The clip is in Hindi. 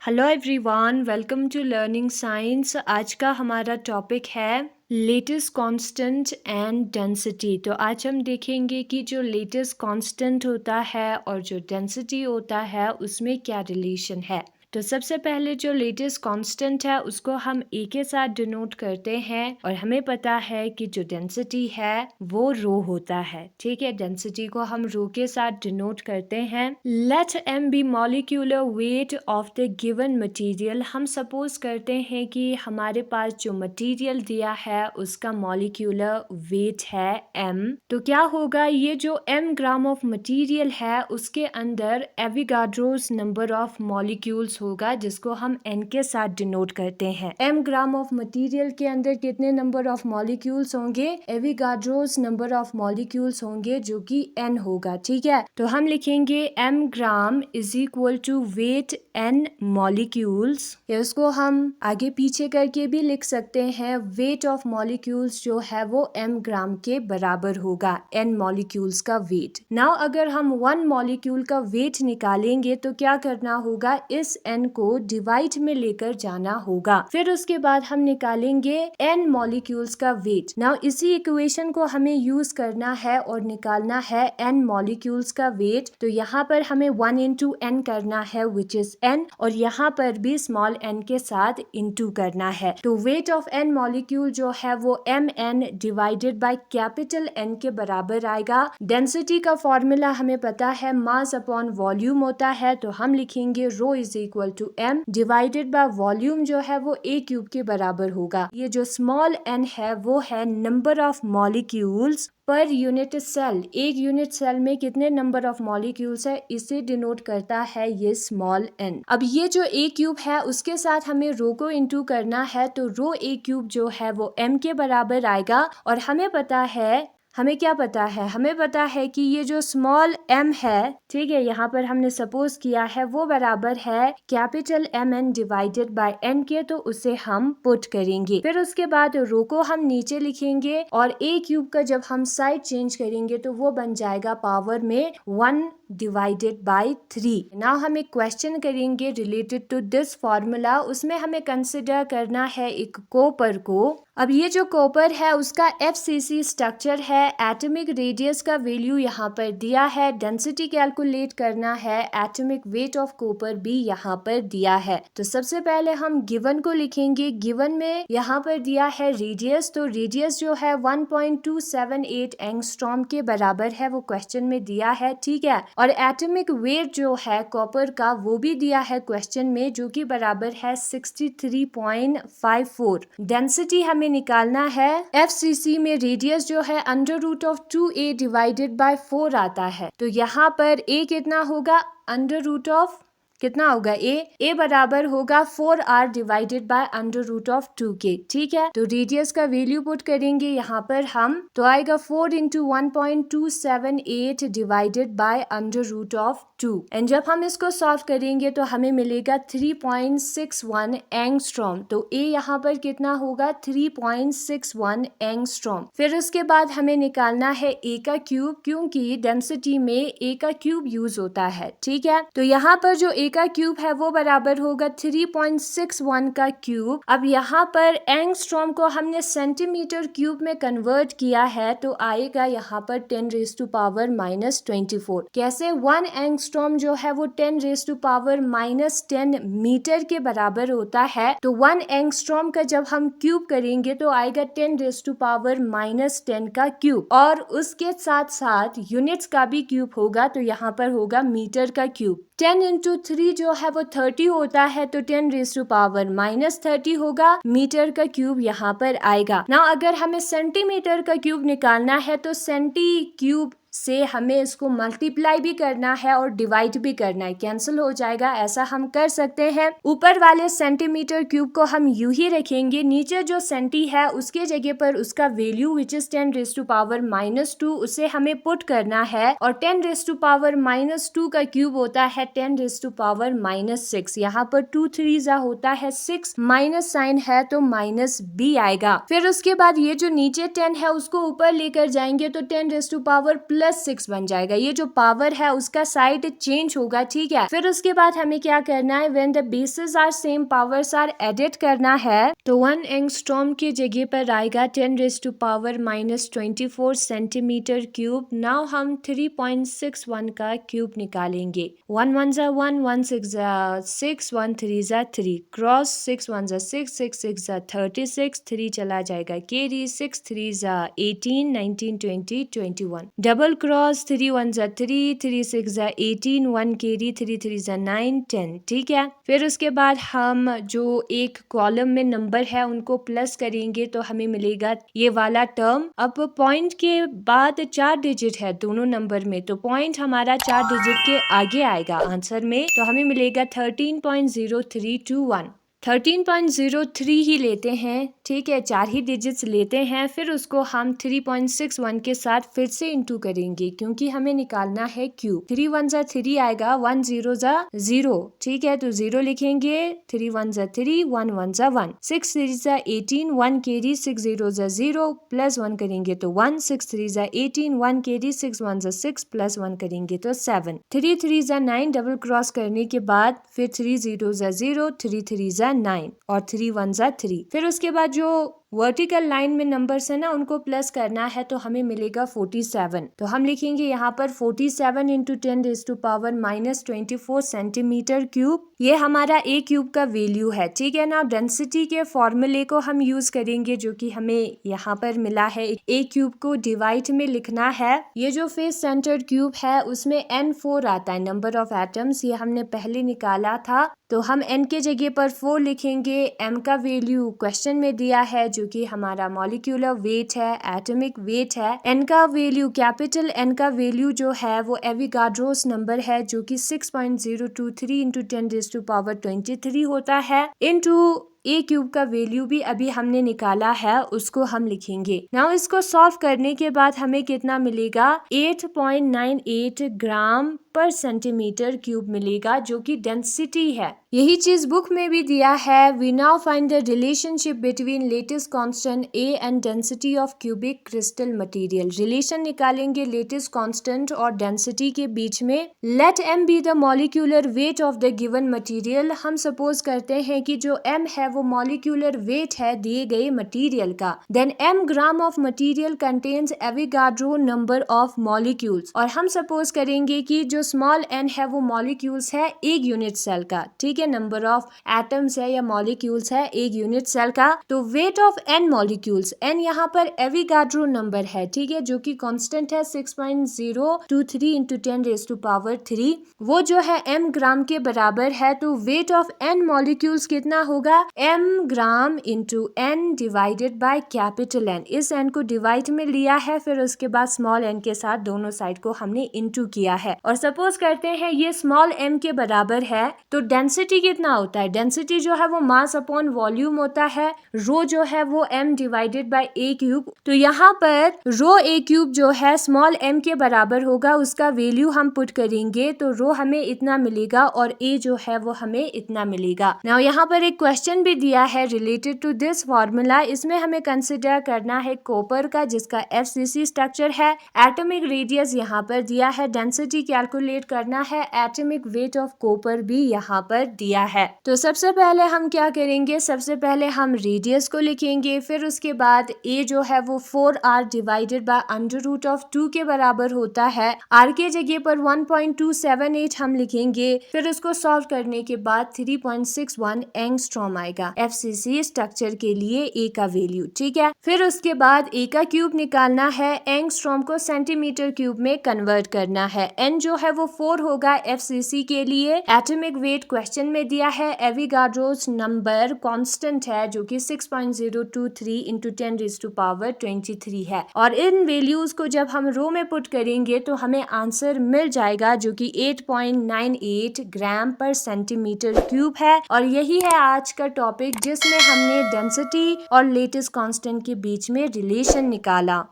Hello everyone, welcome to learning science. आज का हमारा टॉपिक है लेटेस्ट कांस्टेंट एंड डेंसिटी। तो आज हम देखेंगे कि जो लेटेस्ट कांस्टेंट होता है और जो डेंसिटी होता है उसमें क्या रिलेशन है। तो सबसे पहले जो लेटेस्ट कांस्टेंट है उसको हम ए के साथ डिनोट करते हैं और हमें पता है कि जो डेंसिटी है वो रो होता है। ठीक है, डेंसिटी को हम रो के साथ डिनोट करते हैं। Let M be molecular weight of the given material. हम सपोज करते हैं कि हमारे पास जो मटेरियल दिया है उसका मॉलिक्यूलर वेट है m। तो क्या होगा, ये जो m ग्राम ऑफ मटेरियल है उसके अंदर एविगाड्रोस नंबर ऑफ मॉलिक्यूल्स होगा जिसको हम n के साथ डिनोट करते हैं। m ग्राम ऑफ मटेरियल के अंदर कितने नंबर ऑफ मॉलिक्यूल्स होंगे? एविगाड्रोस नंबर ऑफ मॉलिक्यूल्स होंगे जो कि n होगा। ठीक है, तो हम लिखेंगे m gram is equal to weight n molecules. इसको हम आगे पीछे करके भी लिख सकते हैं। वेट ऑफ मॉलिक्यूल्स जो है वो m ग्राम के बराबर होगा n मॉलिक्यूल्स का वेट। नाउ अगर हम 1 मॉलिक्यूल का वेट निकालेंगे तो क्या करना होगा, इस n को डिवाइड में लेकर जाना होगा। फिर उसके बाद हम निकालेंगे n मॉलिक्यूल्स का वेट। नाउ इसी इक्वेशन को हमें यूज करना है और निकालना है n मॉलिक्यूल्स का वेट। तो यहाँ पर हमें 1 इंटू n करना है विच इज n, और यहाँ पर भी स्मॉल n के साथ इंटू करना है। तो वेट ऑफ n मॉलिक्यूल जो है वो mn divided by capital N के बराबर आएगा। डेंसिटी का फॉर्मूला हमें पता है, मास अपॉन वॉल्यूम होता है। तो हम लिखेंगे rho is equal to m divided by volume जो है वो a क्यूब के बराबर होगा। ये जो स्मॉल n है वो है नंबर ऑफ मॉलिक्यूल्स पर यूनिट सेल। एक यूनिट सेल में कितने नंबर ऑफ मॉलिक्यूल्स है इसे डिनोट करता है ये स्मॉल n। अब ये जो a क्यूब है उसके साथ हमें रो को इंटू करना है। तो रो a क्यूब जो है वो m के बराबर आएगा। और हमें पता है, हमें क्या पता है, हमें पता है कि ये जो स्मॉल m है, ठीक है, यहाँ पर हमने सपोज किया है वो बराबर है capital mn divided by n के। तो उसे हम पुट करेंगे। फिर उसके बाद रो को हम नीचे लिखेंगे और a क्यूब का जब हम साइड चेंज करेंगे तो वो बन जाएगा पावर में 1 डिवाइडेड बाय 3। नाउ हम एक क्वेश्चन करेंगे रिलेटेड टू दिस फॉर्मूला। उसमें हमें कंसिडर करना है एक कॉपर को। अब ये जो कॉपर है उसका FCC स्ट्रक्चर है, एटॉमिक रेडियस का वैल्यू यहाँ पर दिया है, डेंसिटी कैलकुलेट करना है, एटॉमिक वेट ऑफ कॉपर भी यहाँ पर दिया है। तो सबसे पहले हम गिवन को लिखेंगे। गिवन में यहाँ पर दिया है रेडियस। तो रेडियस जो है 1.278 एंगस्ट्रॉम के बराबर है, वो क्वेश्चन में दिया है। ठीक है, और एटॉमिक वेट जो है कॉपर का वो भी दिया है क्वेश्चन में, जो कि बराबर है 63.54। डेंसिटी हमें निकालना है। FCC में रेडियस जो है under root of 2a divided by 4 आता है। तो यहाँ पर a कितना होगा, अंडर रूट ऑफ कितना होगा, a बराबर होगा 4r divided by under root of 2k। ठीक है, तो रेडियस का वैल्यू पुट करेंगे यहाँ पर हम, तो आएगा 4 into 1.278 divided by under root of 2। And जब हम इसको सॉल्व करेंगे तो हमें मिलेगा 3.61 एंगस्ट्रॉम। तो a यहाँ पर कितना होगा, 3.61 एंगस्ट्रॉम। फिर उसके बाद हमें निकालना है a का क्यूब, क्योंकि डेंसिटी में a का क्यूब यूज होता है। ठीक है, तो यहाँ पर जो a का क्यूब है वो बराबर होगा 3.61 का क्यूब। अब यहाँ पर एंगस्ट्रॉम को हमने सेंटीमीटर क्यूब में कन्वर्ट किया है, तो आएगा यहाँ पर 10⁻⁻24। कैसे, 1 एंगस्ट्रॉम जो है वो 10⁻⁻10 मीटर के बराबर होता है। तो 1 एंगस्ट्रॉम का जब हम क्यूब करेंगे तो आएगा 10⁻⁻10 का क्यूब, और उसके साथ साथ यूनिट्स का भी क्यूब होगा। तो यहाँ पर होगा मीटर का क्यूब। 10 इंटू 3 जो है वो 30 होता है, तो 10⁻⁻30 होगा। मीटर का क्यूब यहाँ पर आएगा ना। अगर हमें सेंटीमीटर का क्यूब निकालना है तो सेंटी क्यूब से हमें इसको मल्टीप्लाई भी करना है और डिवाइड भी करना है, कैंसिल हो जाएगा, ऐसा हम कर सकते हैं। ऊपर वाले सेंटीमीटर क्यूब को हम यूं ही रखेंगे, नीचे जो सेंटी है उसके जगह पर उसका वैल्यू विच इज 10⁻⁻2 उसे हमें पुट करना है। और 10⁻⁻2 का क्यूब होता है 10⁻⁻6। यहाँ पर 2 3 होता है 6, माइनस साइन है तो माइनस b आएगा। फिर उसके बाद ये जो नीचे 10 है उसको ऊपर लेकर जाएंगे तो 10⁻+ प्लस 6 बन जाएगा। ये जो पावर है उसका साइड चेंज होगा, ठीक है। फिर उसके बाद हमें क्या करना है, when the basis are same powers are added करना है। तो 1 एंगस्ट्रॉम की जगह पर आएगा 10⁻⁻24 सेंटीमीटर क्यूब। नाउ हम 3.61 का क्यूब निकालेंगे। 1 1 जा 1, 1 6 जा 6, 1 3 जा 3, क्रॉस 6 1 जा 6, 6 6 जा 36, 3 चला जाएगा कैरी, 6 3 जा 18, 19 20 21, डबल क्रॉस 3 1 जा 3, 3 6 जा 18, 1 कैरी, 3 3 जा 9 10, ठीक है। फिर उसके बाद हम जो एक कॉलम में नंबर है उनको प्लस करेंगे तो हमें मिलेगा ये वाला टर्म। अब पॉइंट के बाद 4 डिजिट है दोनों नंबर में, तो पॉइंट हमारा 4 डिजिट के आगे आएगा आंसर में, तो हमें मिलेगा 13.0321। 13.03 ही लेते हैं, ठीक है, 4 ही डिजिट्स लेते हैं। फिर उसको हम 3.61 के साथ फिर से इंटू करेंगे क्योंकि हमें निकालना है क्यूब। 3 1 जा 3 आएगा, 1 0 जा 0, ठीक है, तो 0 लिखेंगे। 3 1 जा 3, 1 1 जा 1, 6 3 जा 18, 1 कैरी, 6 0 जा 0, प्लस 1 करेंगे तो 1, 6 3 जा 18, 1 कैरी, 6 1 जा 6, प्लस 1 करेंगे तो 7, 3 3 जा 9, डबल क्रॉस करने के बाद फिर 3 0 जा 0, 3 3 जा 9 और 3 1 जा 3। फिर उसके बाद जो वर्टिकल लाइन में नंबर्स है ना उनको प्लस करना है तो हमें मिलेगा 47। तो हम लिखेंगे यहाँ पर 47 इंटू 10⁻⁻24 सेंटीमीटर क्यूब। ये हमारा ए क्यूब का वैल्यू है, ठीक है ना। डेंसिटी के फॉर्मूले को हम यूज करेंगे जो कि हमें यहाँ पर मिला है। ए क्यूब को डिवाइड में लिखना है। ये जो फेस सेंटर्ड क्यूब है उसमें N4 आता है, नंबर ऑफ एटम्स, ये हमने पहले निकाला था। तो हम n के जगह पर 4 लिखेंगे। m का वैल्यू क्वेश्चन में दिया है जो कि हमारा मॉलिक्यूलर वेट है, एटॉमिक वेट है। n का वैल्यू, कैपिटल N का वैल्यू जो है वो एविगाड्रोस नंबर है जो कि 6.023 इंटू 10⁻23 होता है। इंटू ए क्यूब का वैल्यू भी अभी हमने निकाला है, उसको हम लिखेंगे। नाउ इसको सॉल्व करने के बाद हमें कितना मिलेगा, 8.98 ग्राम पर सेंटीमीटर क्यूब मिलेगा जो कि डेंसिटी है। यही चीज बुक में भी दिया है। We now find the relationship between lattice constant a and density of cubic crystal material. Relation निकालेंगे लेटेस्ट कांस्टेंट और डेंसिटी के बीच में। Let m be the molecular weight of the given material. हम सपोज करते हैं कि जो m है वो मॉलिक्यूलर वेट है दिए गए मटेरियल का। Then m gram of material contains Avogadro number of molecules. और हम सपोज करेंगे कि जो स्मॉल n है वो मॉलिक्यूल्स है एक यूनिट सेल का, ठीक है, नंबर ऑफ एटम्स है या मॉलिक्यूल्स है एक यूनिट सेल का। तो weight of n molecules, n यहाँ पर एविगाड्रो नंबर है, ठीक है, जो कि कांस्टेंट है 6.023 इंटू 10⁻3, वो जो है m ग्राम के बराबर है। तो वेट ऑफ n मॉलिक्यूल्स कितना होगा, m gram into n divided by capital N। इस n को डिवाइड में लिया है, फिर उसके बाद स्मॉल n के साथ दोनों साइड को हमने इंटू किया है। और सपोज करते हैं ये स्मॉल m के बराबर है, तो डेंसिटी कितना होता है, डेंसिटी जो है वो मास अपॉन वॉल्यूम होता है। रो जो है वो m divided bye a cube. तो यहाँ पर रो a क्यूब जो है स्मॉल m के बराबर होगा, उसका वैल्यू हम पुट करेंगे तो रो हमें इतना मिलेगा और a जो है वो हमें इतना मिलेगा। नाउ यहाँ पर एक क्वेश्चन भी दिया है रिलेटेड टू दिस फॉर्मूला। इसमें हमें कंसिडर करना है कॉपर का जिसका FCC स्ट्रक्चर है। एटॉमिक रेडियस यहाँ पर दिया है, डेंसिटी कैलकुलेट करना है, एटॉमिक वेट ऑफ कॉपर भी यहाँ पर दिया है। तो सबसे पहले हम क्या करेंगे, सबसे पहले हम रेडियस को लिखेंगे, फिर उसके बाद a जो है वो 4r डिवाइडेड बाय √2 के बराबर होता है। r के जगह पर 1.278 हम लिखेंगे, फिर उसको सॉल्व करने के बाद 3.61 एंगस्ट्रॉम आएगा FCC स्ट्रक्चर के लिए a का वैल्यू, ठीक है। फिर उसके बाद a का क्यूब निकालना है, एंगस्ट्रॉम को सेंटीमीटर क्यूब में कन्वर्ट करना है। n जो है वो 4 होगा FCC के लिए। एटॉमिक वेट क्वेश्चन में दिया है, एविगाड्रोस नंबर कांस्टेंट है जो कि 6.023 इंटू 10⁻23 है। और इन वैल्यूज को जब हम रो में पुट करेंगे तो हमें आंसर मिल जाएगा जो कि 8.98 ग्राम पर सेंटीमीटर क्यूब है। और यही है आज का टॉपिक जिसमें हमने डेंसिटी और लेटेस्ट कांस्टेंट के बीच में रिलेशन निकाला।